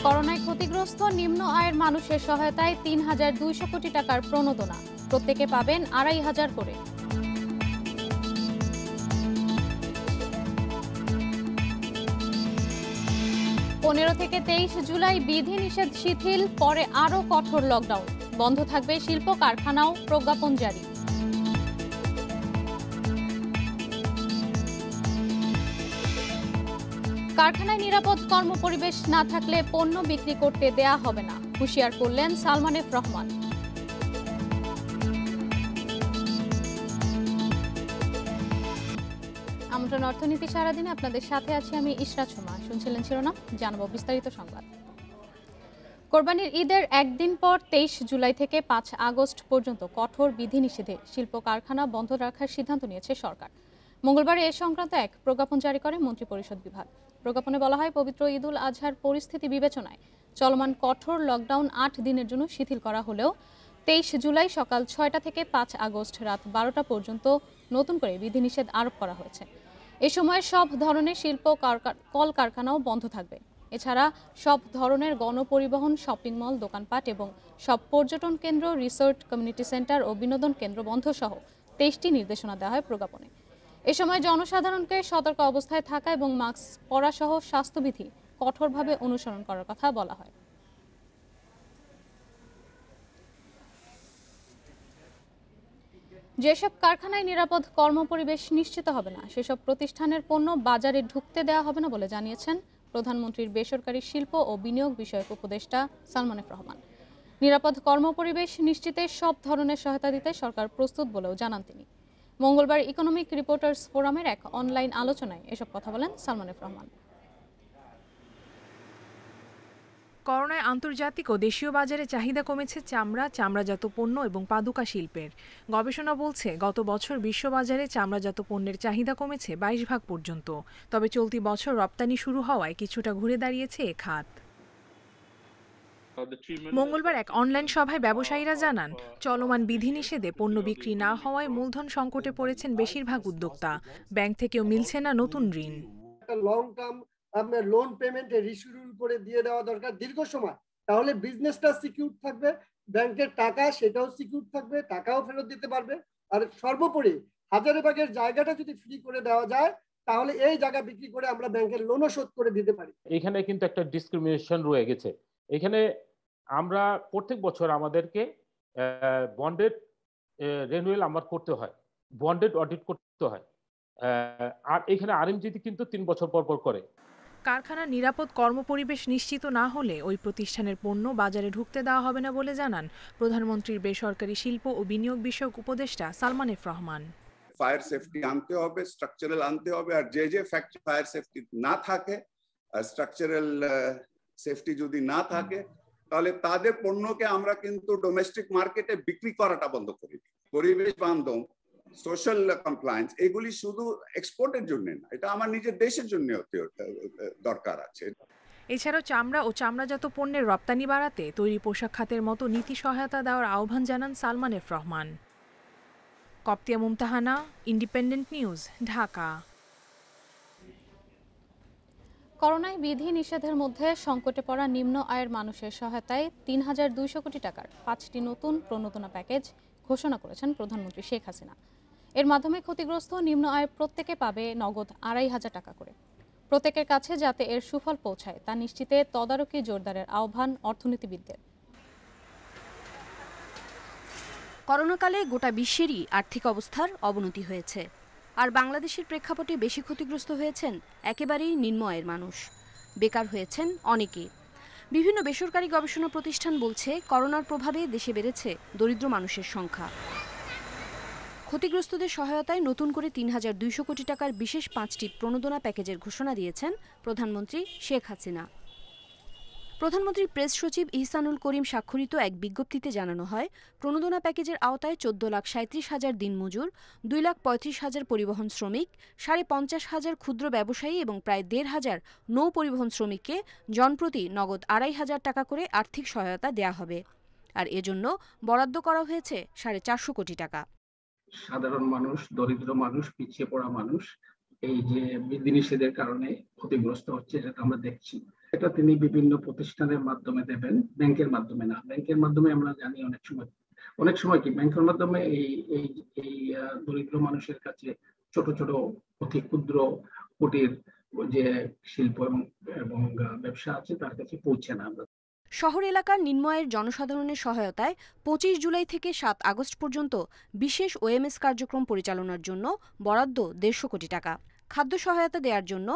করোনায় ক্ষতিগ্রস্ত নিম্ন আয়ের মানুষের সহায়তায় ৩,২০০ কোটি টাকার প্রণোদনা, প্রত্যেকে পাবেন ২,৫০০ করে। পনেরো থেকে ২৩ জুলাই বিধিনিষেধ শিথিল, পরে আরও কঠোর লকডাউন, বন্ধ থাকবে শিল্প কারখানাও, প্রজ্ঞাপন জারি। কারখানায় নিরাপদ কর্মপরিবেশ না থাকলে পণ্য বিক্রি করতে দেয়া হবে না, হুঁশিয়ার করলেন সালমান এফ রহমান। আমন্ত্রণ অর্থনীতি সারাদিনে আপনাদের সাথে আছি আমি ইশরাত সুমা। শুনছিলেন শিরোনাম, জানাবো বিস্তারিত সংবাদ। কোরবানির ঈদের একদিন পর ২৩ জুলাই থেকে ৫ আগস্ট পর্যন্ত কঠোর বিধিনিষেধে শিল্প কারখানা বন্ধ রাখার সিদ্ধান্ত নিয়েছে সরকার। মঙ্গলবার এ সংক্রান্ত এক প্রজ্ঞাপন জারি করে মন্ত্রিপরিষদ বিভাগ। প্রজ্ঞাপনে বলা হয়, পবিত্র ঈদ উল আজহার পরিস্থিতি বিবেচনায় চলমান কঠোর লকডাউন ৮ দিনের জন্য শিথিল করা হলেও ২৩ জুলাই সকাল ৬টা থেকে ৫ আগস্ট রাত ১২টা পর্যন্ত নতুন করে বিধিনিষেধ আরোপ করা হয়েছে। এ সময় সব ধরনের শিল্প কলকারখানাও বন্ধ থাকবে। এছাড়া সব ধরনের গণপরিবহন, শপিং মল, দোকানপাট এবং সব পর্যটন কেন্দ্র, রিসোর্ট, কমিউনিটি সেন্টার ও বিনোদন কেন্দ্র বন্ধ সহ ২৩টি নির্দেশনা দেওয়া হয় প্রজ্ঞাপনে। এ সময় জনসাধারণকে সতর্ক অবস্থায় থাকা এবং মাস্ক পরা সহ স্বাস্থ্যবিধি কঠোরভাবে অনুসরণ করার কথা বলা হয়। যেসব কারখানায় নিরাপদ কর্মপরিবেশ নিশ্চিত হবে না, সেসব প্রতিষ্ঠানের পণ্য বাজারে ঢুকতে দেওয়া হবে না বলে জানিয়েছেন প্রধানমন্ত্রীর বেসরকারি শিল্প ও বিনিয়োগ বিষয়ক উপদেষ্টা সালমান এফ রহমান। নিরাপদ কর্মপরিবেশ নিশ্চিতে সব ধরনের সহায়তা দিতে সরকার প্রস্তুত বলেও জানান তিনি। মঙ্গলবার ইকোনমিক রিপোর্টার্স ফোরামের এক অনলাইন আলোচনায় এসব কথা বলেন সালমান এফ রহমান। করোনায় আন্তর্জাতিক ও দেশীয় বাজারে চাহিদা কমেছে চামড়াজাত পণ্য এবং পাদুকা শিল্পের। গবেষণা বলছে, গত বছর বিশ্ববাজারে চামড়াজাত পণ্যের চাহিদা কমেছে ২২% পর্যন্ত। তবে চলতি বছর রপ্তানি শুরু হওয়ায় কিছুটা ঘুরে দাঁড়িয়েছে এ খাত। মঙ্গলবার এক অনলাইন সভায় ব্যবসায়ীরা জানান, চলমান বিধিনিষেধে পণ্য বিক্রি না হওয়ায় মূলধন সংকটে পড়েছেন বেশিরভাগ উদ্যোক্তা। ব্যাংক থেকেও মিলছে না নতুন ঋণ। লং টার্ম আপনার লোন পেমেন্টে রিশিডিউল করে দিয়ে দেওয়া দরকার দীর্ঘ সময়, তাহলে বিজনেসটা সিকিউর থাকবে, ব্যাংকের টাকা সেটাও সিকিউর থাকবে, টাকাও ফেরত দিতে পারবে। আর সর্বোপরি হাজারীবাগের জায়গাটা যদি ফ্রি করে দেওয়া যায়, তাহলে এই জায়গা বিক্রি করে আমরা ব্যাংকের লোনও শোধ করে দিতে পারি। এখানে কিন্তু একটা ডিসক্রিমিনেশন রয়ে গেছে। এখানে আমরা প্রত্যেক বছর আমাদেরকে বন্ডেড রিনিউয়াল আমার করতে হয়, বন্ডেড অডিট করতে হয়, আর এখানে আরএমজিটি কিন্তু ৩ বছর পর পর করে। কারখানার নিরাপদ কর্মপরিবেশ নিশ্চিত না হলে ওই প্রতিষ্ঠানের পণ্য বাজারে ঢুকতে দেওয়া হবে না বলে জানান প্রধানমন্ত্রীর বেসরকারি শিল্প ও বিনিয়োগ বিষয়ক উপদেষ্টা Salman F Rahman. Fire safety আনতে হবে, স্ট্রাকচারাল আনতে হবে, আর যে ফ্যাক্টরি ফায়ার সেফটি না থাকে, স্ট্রাকচারাল সেফটি যদি না থাকে, তাহলে তাদের পণ্যকে আমরা কিন্তু ডোমেস্টিক মার্কেটে বিক্রি করাটা বন্ধ করে দিই। পরিবেশ বান্ধব, সোশ্যাল কমপ্লায়েন্স, এগুলি শুধু এক্সপোর্টের জন্য না, এটা আমার নিজের দেশের জন্য দরকার আছে। এছাড়াও চামড়া ও চামড়াজাত পণ্যের রপ্তানি বাড়াতে তৈরি পোশাক খাতের মতো নীতি সহায়তা দেওয়ার আহ্বান জানান সালমান এফ রহমান। কপ্তিয়া মুমতাহানা, ইন্ডিপেন্ডেন্ট নিউজ, ঢাকা। করোনায় বিধি নিষেধের মধ্যে সংকটে পড়া নিম্ন আয়ের মানুষের সহায়তায় ৩,২০০ কোটি টাকার ৫টি নতুন প্রণোদনা প্যাকেজ ঘোষণা করেছেন প্রধানমন্ত্রী শেখ হাসিনা। এর মাধ্যমে ক্ষতিগ্রস্ত নিম্ন আয়ের প্রত্যেকে পাবে নগদ ২,৫০০ টাকা করে। প্রত্যেকের কাছে যাতে এর সুফল পৌঁছায় তা নিশ্চিতে তদারকি জোরদারের আহ্বান অর্থনীতিবিদদের। করোনাকালে গোটা বিশ্বেরই আর্থিক অবস্থার অবনতি হয়েছে, আর বাংলাদেশের প্রেক্ষাপটে বেশি ক্ষতিগ্রস্ত হয়েছেন একেবারেই নিম্ন আয়ের মানুষ। বেকার হয়েছেন অনেকে। বিভিন্ন বেসরকারি গবেষণা প্রতিষ্ঠান বলছে, করোনার প্রভাবে দেশে বেড়েছে দরিদ্র মানুষের সংখ্যা। ক্ষতিগ্রস্তদের সহায়তায় নতুন করে ৩,২০০ কোটি টাকার বিশেষ 5টি প্রণোদনা প্যাকেজের ঘোষণা দিয়েছেন প্রধানমন্ত্রী শেখ হাসিনা। প্রধানমন্ত্রীর প্রেস সচিব ইহসানুল করিম স্বাক্ষরিত এক বিজ্ঞপ্তিতে জানানো হয়, প্রণোদনা প্যাকেজের আওতায় ১৪,৩৭,০০০ দিনমজুর, ২,৩৫,০০০ পরিবহন শ্রমিক, ৫৫,০০০ ক্ষুদ্র ব্যবসায়ী এবং প্রায় ১,৫০০ নৌ পরিবহন শ্রমিককে জনপ্রতি নগদ ২,৫০০ টাকা করে আর্থিক সহায়তা দেয়া হবে। আর এজন্য বরাদ্দ করা হয়েছে ৪৫০ কোটি টাকা। সাধারণ মানুষ, দরিদ্র মানুষ, পিছিয়ে পড়া মানুষ এই যে বিধিনিষেধের কারণে ক্ষতিগ্রস্ত হচ্ছে, যেটা আমরা দেখছি। এটা তিনি বিভিন্ন প্রতিষ্ঠানের মাধ্যমে দেবেন, ব্যাংকের মাধ্যমে না। ব্যাংকের মাধ্যমে আমরা জানি অনেক সময় কি ব্যাংকের মাধ্যমে এই দরিদ্র মানুষের কাছে ছোট ছোট অতি ক্ষুদ্র কুটির যে শিল্প এবং ব্যবসা আছে তার কাছে পৌঁছে না। আমরা শহর এলাকার নিম্নআয়ের জনসাধারণের সহায়তায় ২৫ জুলাই থেকে ৭ আগস্ট পর্যন্ত বিশেষ ওএমএস কার্যক্রম পরিচালনার জন্য বরাদ্দ ১৫০ কোটি টাকা। খাদ্য সহায়তা দেওয়ার জন্য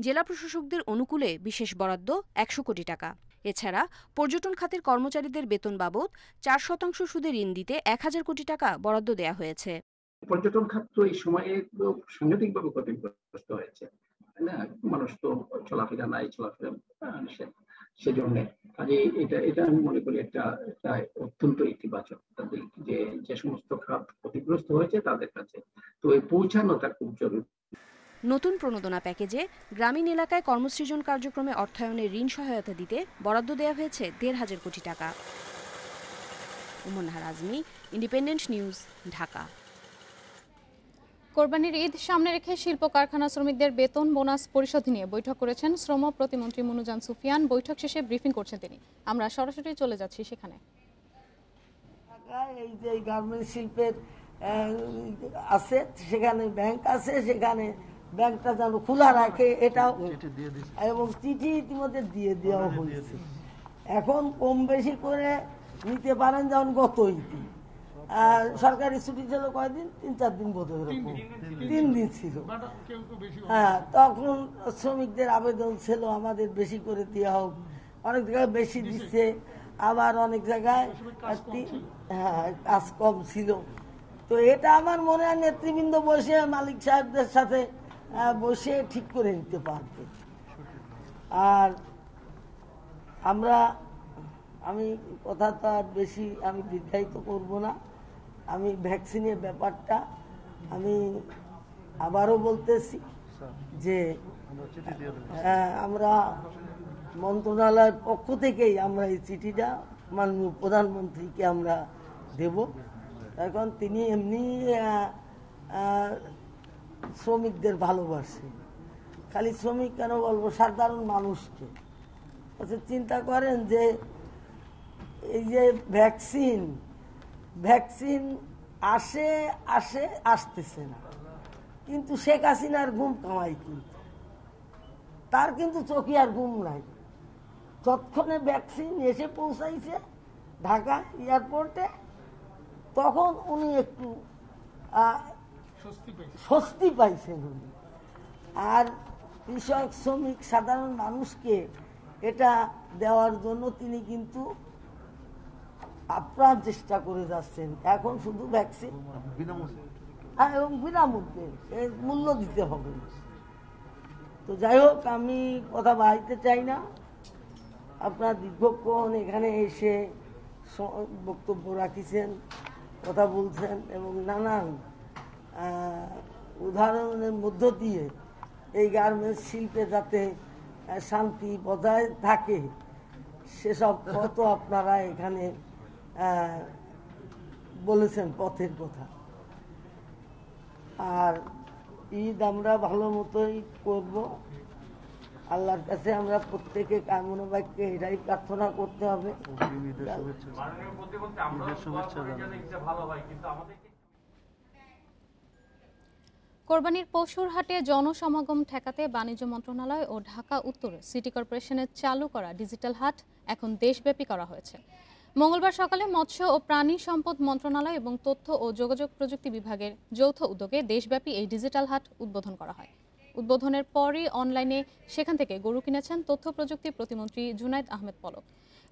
জেলা প্রশাসকদের অনুকূলে বিশেষ বরাদ্দ ১০০ কোটি টাকা। এছাড়া পর্যটন খাতের কর্মচারীদের বেতন বাবদ ৪% সুদে ঋণ দিতে ১,০০০ কোটি টাকা বরাদ্দ দেওয়া হয়েছে। পর্যটন খাত তো এই সময়ে সাংঘাতিকভাবে ক্ষতিগ্রস্ত হয়েছে, তাই না? মানুষ তো চলাফেরা নাই, চলাফেরা সেজন্য কাজে এটা আমি মনে করি একটা অত্যন্ত ইতিবাচক যে সমস্ত খাত ক্ষতিগ্রস্ত হয়েছে তাদের কাছে তো এই পৌঁছানোটা খুব জরুরি। নতুন প্রণোদনা প্যাকেজে গ্রামীণ এলাকায় কর্মসৃজন কার্যক্রমে অর্থায়নের ঋণ সহায়তা দিতে বরাদ্দ দেওয়া হয়েছে ১৫০০ কোটি টাকা। উমন হারাজমি, ইন্ডিপেন্ডেন্ট নিউজ, ঢাকা। কোরবানির ঈদ সামনে রেখে শিল্প কারখানা শ্রমিকদের বেতন বোনাস পরিশোধ নিয়ে বৈঠক করেছেন শ্রম প্রতিমন্ত্রী মুনুজান সুফিয়ান। বৈঠক শেষে ব্রিফিং করছেন তিনি। আমরা সরাসরি চলে যাচ্ছি সেখানে। এই যে গার্মেন্টস শিল্পের আছে, সেখানে ব্যাংক আছে, সেখানে ব্যাংকটা যেন খোলা রাখে এটাও, এবং চিঠি ইতিমধ্যে দিয়ে দেওয়া হয়েছে। এখন কম বেশি করে নিতে পারেন, যেমন গত ঈদে সরকারি ছুটি ছিল কয়দিন, ৩-৪ দিন বোধ হয়, 3 দিন ছিল। হ্যাঁ, তখন শ্রমিকদের আবেদন ছিল আমাদের বেশি করে দেওয়া হোক। অনেক জায়গায় বেশি দিচ্ছে, আবার অনেক জায়গায় কাজ কম ছিল। তো এটা আমার মনে হয় নেতৃবৃন্দ বসে মালিক সাহেবদের সাথে বসে ঠিক করে নিতে পারবে। আর আমি কথা তো আর বেশি আমি দীর্ঘায়িত করব না। আমি ভ্যাকসিনের ব্যাপারটা আমি আবারও বলতেছি যে আমরা মন্ত্রণালয়ের পক্ষ থেকেই আমরা এই চিঠিটা মাননীয় প্রধানমন্ত্রীকে আমরা দেব। এখন তিনি এমনি শ্রমিকদের ভালোবাসে, খালি শ্রমিক কেন বলবো, সাধারণ মানুষকে। চিন্তা করেন যে এই যে ভ্যাকসিন আসতেছে না, কিন্তু শেখ হাসিনার ঘুম কামাই, কিন্তু তার কিন্তু চোখে আর ঘুম নাই। তৎক্ষণে ভ্যাকসিন এসে পৌঁছাইছে ঢাকা এয়ারপোর্টে, তখন উনি একটু স্বস্তি পাইছেন উনি। আর কৃষক, শ্রমিক, সাধারণ মানুষকে এটা দেওয়ার জন্য তিনি কিন্তু আপ্রাণ চেষ্টা করে যাচ্ছেন। এখন শুধু ভ্যাকসিন এবং বিনামূল্যে, এর মূল্য দিতে হবে। তো যাই হোক, আমি কথা বাড়াইতে চাই না। আপনার দীর্ঘক্ষণ এখানে এসে বক্তব্য রাখিছেন, কথা বলছেন, এবং নানান উদাহরণের মধ্য দিয়ে এই গার্মেন্টস শিল্পে যাতে শান্তি বজায় থাকে সেসব কত আপনারা এখানে বলেছেন পথের কথা। আর ঈদ আমরা ভালো মতোই করব। আল্লাহর কাছে আমরা প্রত্যেকে কামনা বাক্যে এটাই প্রার্থনা করতে হবে। কোরবানির পশুর হাটে জনসমাগম ঠেকাতে বাণিজ্য মন্ত্রণালয় ও ঢাকা উত্তর সিটি কর্পোরেশনের চালু করা ডিজিটাল হাট এখন দেশব্যাপী করা হয়েছে। মঙ্গলবার সকালে মৎস্য ও প্রাণী সম্পদ মন্ত্রণালয় এবং তথ্য ও যোগাযোগ প্রযুক্তি বিভাগের যৌথ উদ্যোগে দেশব্যাপী এই ডিজিটাল হাট উদ্বোধন করা হয়। উদ্বোধনের পরই অনলাইনে সেখান থেকে গরু কিনেছেন তথ্য প্রযুক্তি প্রতিমন্ত্রী জুনাইদ আহমেদ পলক।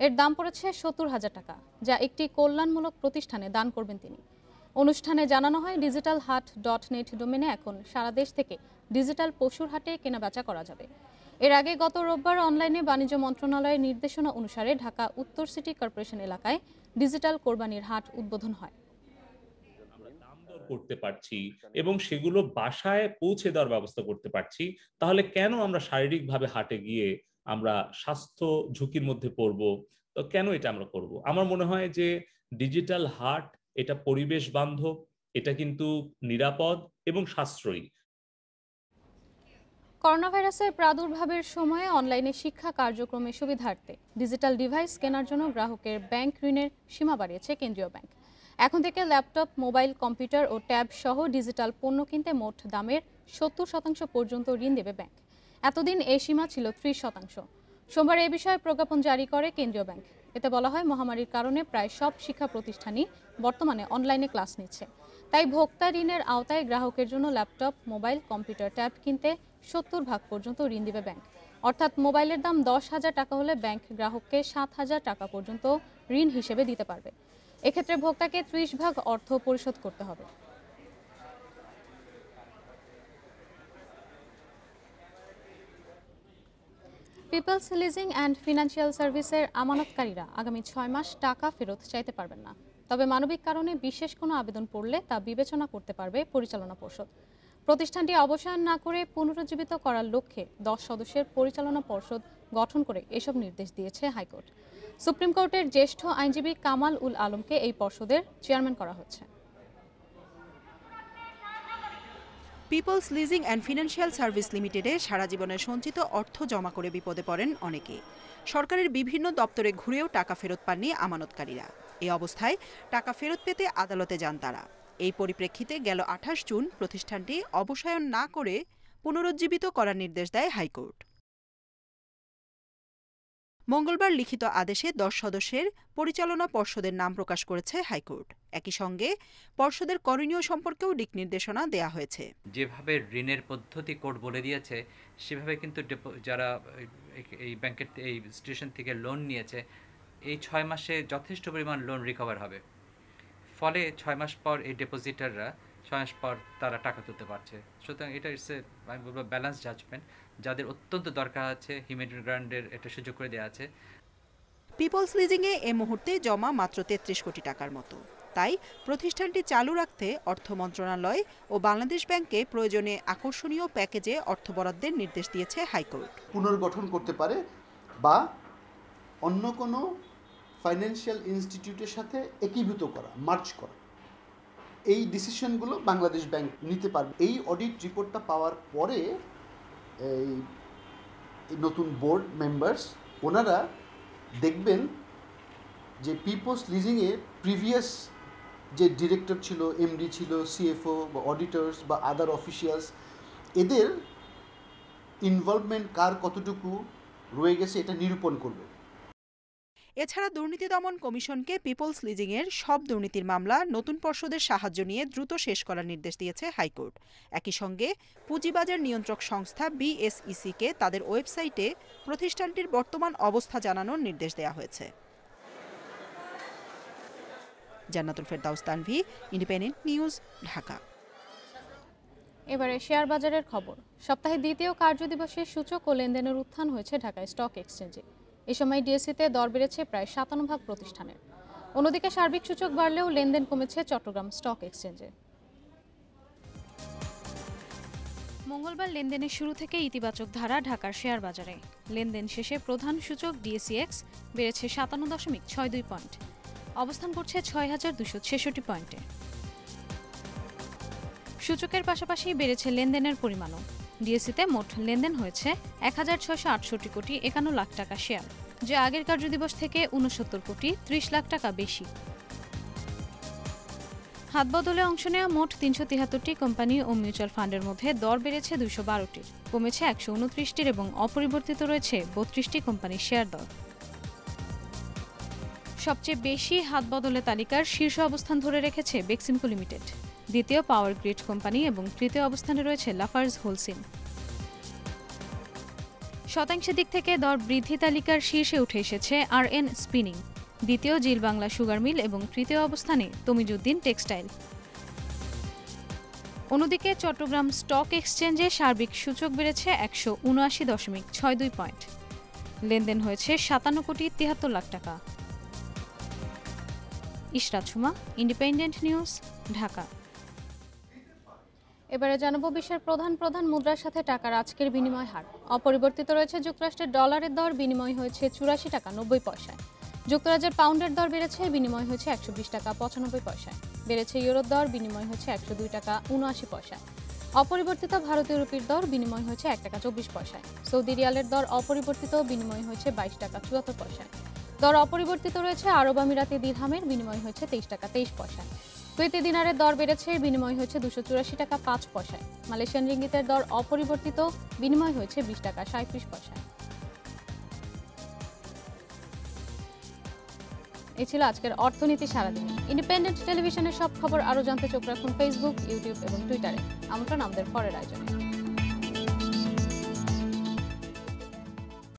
এর দাম পড়েছে ৭০,০০০ টাকা, যা একটি কল্যাণমূলক প্রতিষ্ঠানে দান করবেন তিনি। অনুষ্ঠানে জানানো হয় digitalhat.net ডোমেনে এখন সারা দেশ থেকে ডিজিটাল পশুর হাটে কেনাবেচা করা যাবে। এর আগে গত রোববার অনলাইনে বাণিজ্য মন্ত্রণালয়ের নির্দেশনা অনুসারে ঢাকা উত্তর সিটি কর্পোরেশন এলাকায় ডিজিটাল কোরবানির হাট উদ্বোধন হয়। করতে পারছি এবং সেগুলো বাসায় পৌঁছে দেওয়ার ব্যবস্থা করতে পারছি, তাহলে কেন আমরা শারীরিকভাবে হাটে গিয়ে আমরা স্বাস্থ্য ঝুঁকির মধ্যে পড়ব? তো কেন এটা আমরা করব? আমার মনে হয় যে ডিজিটাল হাট এটা পরিবেশ বান্ধব, এটা কিন্তু নিরাপদ এবং সাশ্রয়ী। করোনা ভাইরাসের প্রাদুর্ভাবের সময়ে অনলাইনে শিক্ষা কার্যক্রমের সুবিধার্থে ডিজিটাল ডিভাইস কেনার জন্য গ্রাহকের ব্যাংক ঋণের সীমা বাড়িয়েছে কেন্দ্রীয় ব্যাংক। এখন থেকে ল্যাপটপ, মোবাইল, কম্পিউটার ও ট্যাব সহ ডিজিটাল পণ্য কিনতে মোট দামের 70% পর্যন্ত ঋণ দেবে ব্যাংক। এতদিন এই সীমা ছিল 30%। সোমবার এই বিষয়ে প্রজ্ঞাপন জারি করে কেন্দ্রীয় ব্যাংক। এতে বলা হয়, মহামারীর কারণে প্রায় সব শিক্ষা প্রতিষ্ঠানই বর্তমানে অনলাইনে ক্লাস নিচ্ছে। তাই ভোক্তা ঋণের আওতায় গ্রাহকের জন্য ল্যাপটপ, মোবাইল, কম্পিউটার, ট্যাব কিনতে 70% পর্যন্ত ঋণ দিবে ব্যাংক। অর্থাৎ মোবাইলের দাম 10,000 টাকা হলে ব্যাংক গ্রাহককে 7,000 টাকা পর্যন্ত ঋণ হিসেবে দিতে পারবে। এক্ষেত্রে ভোক্তাকে 30% অর্থ পরিশোধ করতে হবে। পিপলস লিজিং অ্যান্ড ফিনান্সিয়াল সার্ভিসের আমানতকারীরা আগামী 6 মাস টাকা ফেরত চাইতে পারবেন না। তবে মানবিক কারণে বিশেষ কোনো আবেদন পড়লে তা বিবেচনা করতে পারবে পরিচালনা পর্ষদ। প্রতিষ্ঠানটি অবসান না করে পুনরুজ্জীবিত করার লক্ষ্যে 10 সদস্যের পরিচালনা পর্ষদ গঠন করে এসব নির্দেশ দিয়েছে হাইকোর্ট। সুপ্রিম কোর্টের জ্যেষ্ঠ আইনজীবী কামাল উল আলমকে এই পর্ষদের চেয়ারম্যান করা হচ্ছে। পিপলস লিজিং অ্যান্ড ফিনান্সিয়াল সার্ভিস লিমিটেডে সারা জীবনের সঞ্চিত অর্থ জমা করে বিপদে পড়েন অনেকে। সরকারের বিভিন্ন দপ্তরে ঘুরেও টাকা ফেরত পাননি আমানতকারীরা। এই অবস্থায় টাকা ফেরত পেতে আদালতে যান তারা। এই পরিপ্রেক্ষিতে গেল 28 জুন প্রতিষ্ঠানটি অবসায়ন না করে পুনরুজ্জীবিত করার নির্দেশ দেয় হাইকোর্ট। মঙ্গলবার লিখিত আদেশে 10 সদস্যের পরিচালনা পর্ষদের নাম প্রকাশ করেছে হাইকোর্ট। একই সঙ্গে পর্ষদের করণীয় সম্পর্কেও দিক নির্দেশনা দেয়া হয়েছে। যেভাবে ঋণের পদ্ধতি কোর্ট বলে দিয়েছে, সেভাবে কিন্তু যারা এই ব্যাংকের এই ইনস্টিটিউশন থেকে লোন নিয়েছে, এই 6 মাসে যথেষ্ট পরিমাণ লোন রিকভার হবে। ফলে 6 মাস পর এই ডিপোজিটাররা 6 মাস পর তারা টাকা তুলতে পারছে। সুতরাং এটা আমি বলবো ব্যালেন্স জাজমেন্ট। যাদের অত্যন্ত দরকার আছে, হিউম্যানিটেরিয়ান গ্রান্টের এটা সুযোগ করে দেওয়া আছে। পিপলস লিজিংয়ে এ মুহূর্তে জমা মাত্র 33 কোটি টাকার মতো। তাই প্রতিষ্ঠানটি চালু রাখতে অর্থ মন্ত্রণালয় ও বাংলাদেশ ব্যাংকে প্রয়োজনে আকর্ষণীয় প্যাকেজে অর্থ বরাদ্দের নির্দেশ দিয়েছে হাইকোর্ট। পুনর্গঠন করতে পারে বা অন্য কোনো ফাইন্যান্সিয়াল ইনস্টিটিউটের সাথে একীভূত করা, মার্জ করা, এই ডিসিশনগুলো বাংলাদেশ ব্যাংক নিতে পারবে। এই অডিট রিপোর্টটা পাওয়ার পরে এই নতুন বোর্ড মেম্বার্স ওনারা দেখবেন যে পিপলস লিজিংয়ে প্রিভিয়াস যে ডিরেক্টর ছিল, এমডি ছিল, সিএফও বা অডিটর্স বা আদার অফিসিয়ালস, এদের ইনভলভমেন্ট কার কতটুকু রয়ে গেছে এটা নিরূপণ করবে। এছাড়া দুর্নীতি দমন কমিশনকে পিপলস লিজিংয়ের সব দুর্নীতির মামলা নতুন পর্ষদের সাহায্য নিয়ে দ্রুত শেষ করার নির্দেশ দিয়েছে হাইকোর্ট। একই সঙ্গে পুঁজিবাজার নিয়ন্ত্রক সংস্থা বিএসইসিকে তাদের ওয়েবসাইটে প্রতিষ্ঠানটির বর্তমান অবস্থা জানানোর নির্দেশ দেওয়া হয়েছে। জান্নাতুল ফেরদাউস তানভি, ইন্ডিপেন্ডেন্ট নিউজ, ঢাকা। এবারে শেয়ার বাজারের খবর। সপ্তাহে দ্বিতীয় কার্যদিবসে সূচক ও লেনদেনের উত্থান হয়েছে ঢাকা স্টক এক্সচেঞ্জে। এ সময় ডিএসইতে দর বেড়েছে প্রায় 57 প্রতিষ্ঠানের। অন্যদিকে সার্বিক সূচক বাড়লেও লেনদেন কমেছে চট্টগ্রাম স্টক এক্সচেঞ্জে। মঙ্গলবার লেনদেনের শুরু থেকে ইতিবাচক ধারা ঢাকার শেয়ার বাজারে। লেনদেন শেষে প্রধান সূচক ডিএসইএক্স বেড়েছে 57.62 পয়েন্ট, অবস্থান করছে 6266 পয়েন্টে। সূচকের পাশাপাশি বেড়েছে লেনদেনের পরিমাণও। ডিএসইতে মোট লেনদেন হয়েছে 1668 কোটি 51 লাখ টাকা শেয়ার, যা আগের কার্যদিবস থেকে 69 কোটি 30 লাখ টাকা বেশি। হাতবদলে অংশ নেওয়া মোট 373টি কোম্পানি ও মিউচুয়াল ফান্ডের মধ্যে দর বেড়েছে 212টির, কমেছে 129টির এবং অপরিবর্তিত রয়েছে 32টি কোম্পানির শেয়ার দর। সবচেয়ে বেশি হাতবদলে তালিকার শীর্ষ অবস্থান ধরে রেখেছে বেক্সিমকো লিমিটেড, দ্বিতীয় পাওয়ার গ্রিড কোম্পানি এবং তৃতীয় অবস্থানে রয়েছে লাফার্জ হোলসিম। শতাংশের দিক থেকে দর বৃদ্ধি তালিকার শীর্ষে উঠে এসেছে আরএন স্পিনিং, দ্বিতীয় জিল বাংলা সুগার মিল এবং তৃতীয় অবস্থানে তমিজউদ্দিন টেক্সটাইল। অন্যদিকে চট্টগ্রাম স্টক এক্সচেঞ্জে সার্বিক সূচক বেড়েছে 179.62 পয়েন্ট, লেনদেন হয়েছে 57 কোটি 73 লাখ টাকা। Ishrat Suma, independent news, Dhaka. এবারে জানাবো বিশ্বের প্রধান মুদ্রার সাথে টাকার আজকের বিনিময় হার। অপরিবর্তিত রয়েছে যুক্তরাষ্ট্রের ডলারের দর, বিনিময় হয়েছে 84 টাকা 90 পয়সায়। যুক্তরাজ্যের পাউন্ডের দর বেড়েছে, বিনিময় হয়েছে 120 টাকা 95 পয়সায়। বেড়েছে ইউরোর দর, বিনিময় হয়েছে 102 টাকা 79 পয়সায়। অপরিবর্তিত ভারতীয় রুপির দর বিনিময় হয়েছে 1 টাকা 24 পয়সায়। সৌদি রিয়ালের দর অপরিবর্তিত বিনিময় হয়েছে 22 টাকা 74 পয়সায়। দর অপরিবর্তিত রয়েছে আরব আমিরাতি দিরহামের বিনিময় হয়েছে 23 টাকা 23 পয়সায়। কুয়েতি দিনারের দর বেড়েছে, বিনিময় হয়েছে 284 টাকা 5 পয়সায়। মালয়েশিয়ান রিঙ্গিতের দর অপরিবর্তিত বিনিময় হয়েছে 20 টাকা 37 পয়সায়। এই ছিল আজকের অর্থনীতি সারাদিন। ইন্ডিপেন্ডেন্ট টেলিভিশনের সব খবর আরও জানতে চোখ রাখুন ফেসবুক, ইউটিউব এবং টুইটারে। আমন্ত্রণ আমাদের পরের আয়োজনে।